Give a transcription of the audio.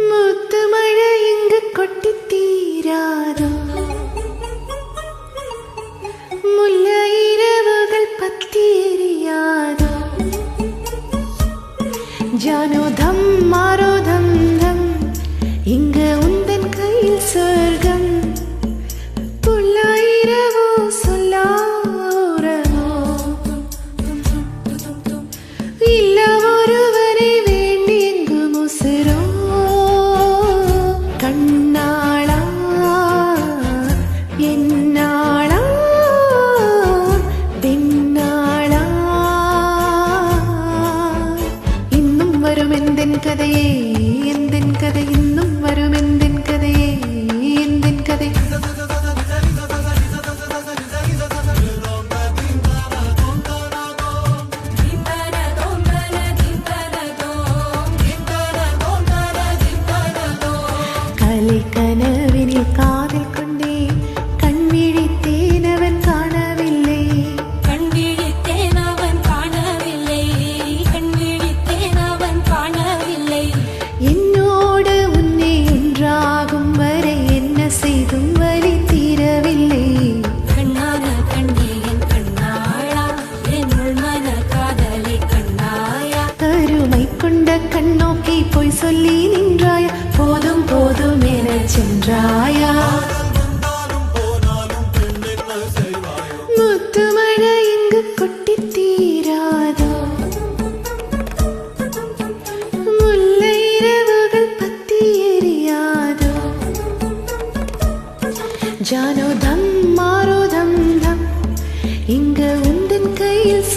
മുത്തുമഴ ഇങ്ങ് കൊട്ടിത്തീരാതോ, മുല്ലയിരവുകൾ പത്തിയെരിയാതോ, ജാനോ ധം മാറോ ധം ധം, ഇങ്ങ് ഉന്തൻ കയ്യിൽ സ്വർഗം. പുല്ലായിരവോ സൊല്ലാറവോ, ഇല്ല ഒരുവനെ വേണ്ടി എങ്കു മുസിരോ. കണ്ണാളാ എന്നാളാ പെണ്ണാളാ, ഇന്നും വരുമെന്തെൻ കഥയേ എന്തെൻ കഥ, ഇന്നും വരുമെന്തെൻ കഥയേ എന്തെൻ കഥ. കലിക്കനവിനിൽ കാതിൽ കൊണ്ടേ കൺവിഴിത്തേനവൻ കാണവില്ലേ, കൺവിഴിത്തേനവൻ കാണവില്ലേ, കൺവിഴിത്തേനവൻ കാണവില്ലേ. എന്നോട് ഉന്നേ ഒன்றாகும் വരെ എന്നെ ചെയ്തും വലി തീരവില്ലേ. കണ്ണാന കണ്ണീയൻ കണ്ണാള എന്നുൾ മന കാതലി കണ്ണായ, கருமை கொண்ட கண்ணோக்கி போய் சொல்லி நின்றாய, போதும் போதும் என சென்றாயா. முத்துமழை இங்கு கொட்டித்தீராதோ, முல்லை இரவுகள் பத்தி எரியாதோ, ஜானோ தம் மாறோ தம் தம், இங்கு உந்தன் கையில்